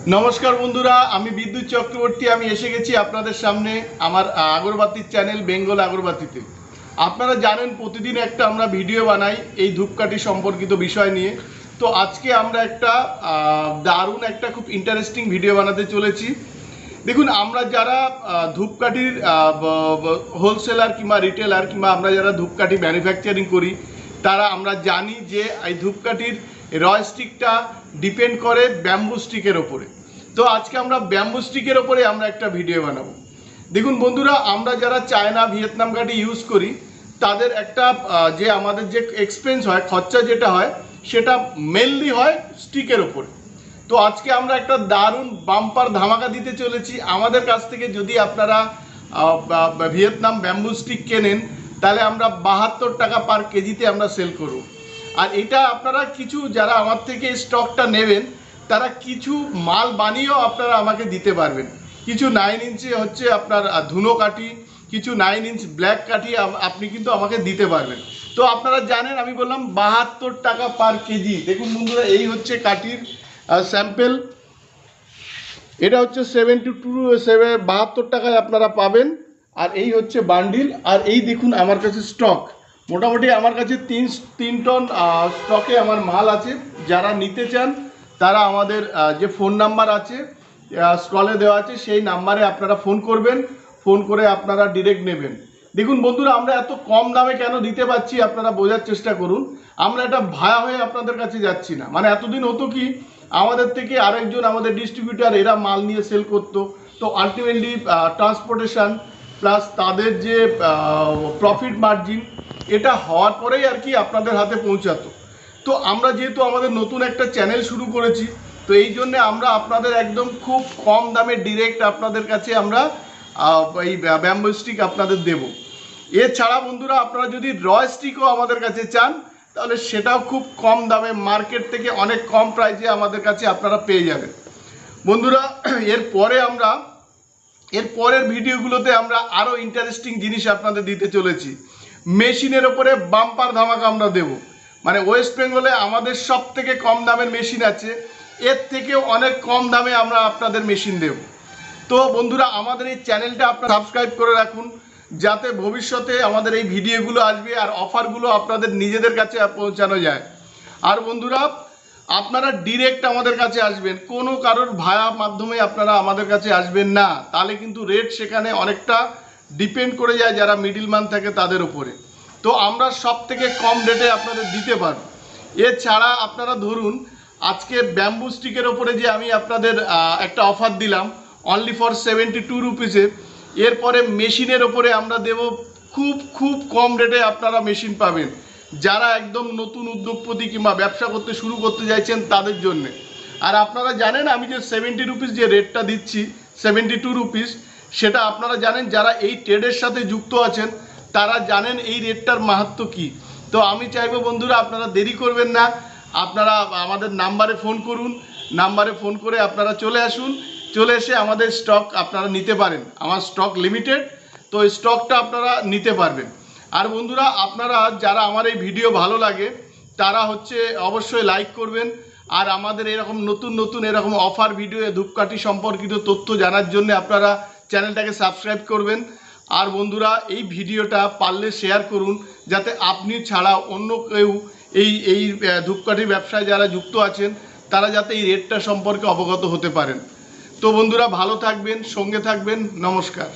नमस्कार बंधुरा आमी विद्युत चक्रवर्ती आमी एसे गेছি আপনাদের সামনে আমার আগরবাতির চ্যানেল বেঙ্গল আগরবাতিতে। আপনারা জানেন প্রতিদিন একটা আমরা ভিডিও বানাই এই ধূপকাঠি সম্পর্কিত বিষয় নিয়ে। তো আজকে আমরা একটা দারুণ একটা খুব ইন্টারেস্টিং ভিডিও বানাতে চলেছি। দেখুন আমরা যারা ধূপকাঠির হোলসেলার কিংবা রিটেলার কিংবা আমরা যারা ধূপকাঠি ম্যানুফ্যাকচারিং করি তারা আমরা জানি যে এই ধূপকাঠির রয় স্টিকটা ডিপেন্ড করে ব্যাম্বু স্টিকের ওপরে। তো আজকে আমরা ব্যাম্বু স্টিকের ওপরে আমরা একটা ভিডিও বানাবো। দেখুন বন্ধুরা আমরা যারা চায়না ভিয়েতনাম কাঠি ইউজ করি তাদের একটা যে আমাদের যে এক্সপেন্স হয় খরচা যেটা হয় সেটা মেনলি হয় স্টিকের ওপরে। তো আজকে আমরা একটা দারুণ বাম্পার ধামাকা দিতে চলেছি। আমাদের কাছ থেকে যদি আপনারা ভিয়েতনাম ব্যাম্বু স্টিক কেনেন তাহলে আমরা 72 টাকা পার কেজিতে আমরা সেল করব। আর এটা আপনারা কিছু যারা আমার থেকে স্টকটা নেবেন তারা কিছু মাল বানিয়েও আপনারা আমাকে দিতে পারবেন। কিছু 9 ইঞ্চি হচ্ছে আপনার ধুনো কাঠি, কিছু 9 ইঞ্চ ব্ল্যাক কাঠি আপনি কিন্তু আমাকে দিতে পারবেন। তো আপনারা জানেন আমি বললাম 72 টাকা পার কেজি। দেখুন বন্ধুরা এই হচ্ছে কাঠির স্যাম্পেল, এটা হচ্ছে 72 টাকায় আপনারা পাবেন। আর এই হচ্ছে বান্ডিল। আর এই দেখুন আমার কাছে স্টক মোটামুটি আমার কাছে তিন টন স্টকে আমার মাল আছে। যারা নিতে চান তারা আমাদের যে ফোন নাম্বার আছে স্ক্রলে দেওয়া আছে সেই নাম্বারে আপনারা ফোন করবেন, ফোন করে আপনারা ডিরেক্ট নেবেন। দেখুন বন্ধুরা আমরা এত কম দামে কেন দিতে পারছি আপনারা বোঝার চেষ্টা করুন। আমরা এটা ভায়া হয়ে আপনাদের কাছে যাচ্ছি না। মানে এতদিন হতো কি আমাদের থেকে আরেকজন আমাদের ডিস্ট্রিবিউটার এরা মাল নিয়ে সেল করতো। তো আলটিমেটলি ট্রান্সপোর্টেশন প্লাস তাদের যে প্রফিট মার্জিন এটা হওয়ার পরেই আর কি আপনাদের হাতে পৌঁছাতো। তো আমরা যেহেতু আমাদের নতুন একটা চ্যানেল শুরু করেছি তো এই জন্য আমরা আপনাদের একদম খুব কম দামে ডিরেক্ট আপনাদের কাছে আমরা এই ব্যাম্বু স্টিক আপনাদের দেব। এছাড়া বন্ধুরা আপনারা যদি রয় স্টিকও আমাদের কাছে চান তাহলে সেটাও খুব কম দামে মার্কেট থেকে অনেক কম প্রাইসে আমাদের কাছে আপনারা পেয়ে যাবেন। বন্ধুরা এর পরের ভিডিওগুলোতে আমরা আরও ইন্টারেস্টিং জিনিস আপনাদের দিতে চলেছি। মেশিনের ওপরে বাম্পার ধামাকা আমরা দেব। মানে ওয়েস্ট বেঙ্গলে আমাদের সব থেকে কম দামের মেশিন আছে, এর থেকেও অনেক কম দামে আমরা আপনাদের মেশিন দেব। তো বন্ধুরা আমাদের এই চ্যানেলটা আপনারা সাবস্ক্রাইব করে রাখুন যাতে ভবিষ্যতে আমাদের এই ভিডিওগুলো আসবে আর অফারগুলো আপনাদের নিজেদের কাছে পৌঁছানো যায়। আর বন্ধুরা আপনারা ডিরেক্ট আমাদের কাছে আসবেন, কোনো কারোর ভায়া মাধ্যমে আপনারা আমাদের কাছে আসবেন না, তাহলে কিন্তু রেট সেখানে অনেকটা ডিপেন্ড করে যায় যারা মিডিলম্যান থাকে তাদের উপরে। তো আমরা সব থেকে কম রেটে আপনাদের দিতে পারব। এছাড়া আপনারা ধরুন আজকে ব্যাম্বু স্টিকের ওপরে যে আমি আপনাদের একটা অফার দিলাম অনলি ফর 72 রুপিসে, এরপরে মেশিনের ওপরে আমরা দেব খুব কম রেটে আপনারা মেশিন পাবেন যারা একদম নতুন উদ্যোগপতি কিংবা ব্যবসা করতে শুরু করতে চাইছেন তাদের জন্যে। আর আপনারা জানেন আমি যে 70 রুপিস যে রেটটা দিচ্ছি 72 রুপিস, সেটা আপনারা জানেন যারা এই ট্রেডের সাথে যুক্ত আছেন তারা জানেন এই রেটটার মাহাত্ম্য কী। তো আমি চাইবো বন্ধুরা আপনারা দেরি করবেন না, আপনারা আমাদের নাম্বারে ফোন করুন, নাম্বারে ফোন করে আপনারা চলে আসুন, চলে এসে আমাদের স্টক আপনারা নিতে পারেন। আমার স্টক লিমিটেড, তো এই স্টকটা আপনারা নিতে পারবেন। আর বন্ধুরা আপনারা যারা আমার এই ভিডিও ভালো লাগে তারা হচ্ছে অবশ্যই লাইক করবেন। আর আমাদের এরকম নতুন এরকম অফার ভিডিও ধূপকাঠি সম্পর্কিত তথ্য জানার জন্য আপনারা চ্যানেলটাকে সাবস্ক্রাইব করবেন। আর বন্ধুরা এই ভিডিওটা পারলে শেয়ার করুন যাতে আপনি ছাড়া অন্য কেউ এই ধূপকাঠির ব্যবসায় যারা যুক্ত আছেন তারা যাতে এই রেটটা সম্পর্কে অবগত হতে পারেন। তো বন্ধুরা ভালো থাকবেন, সঙ্গে থাকবেন, নমস্কার।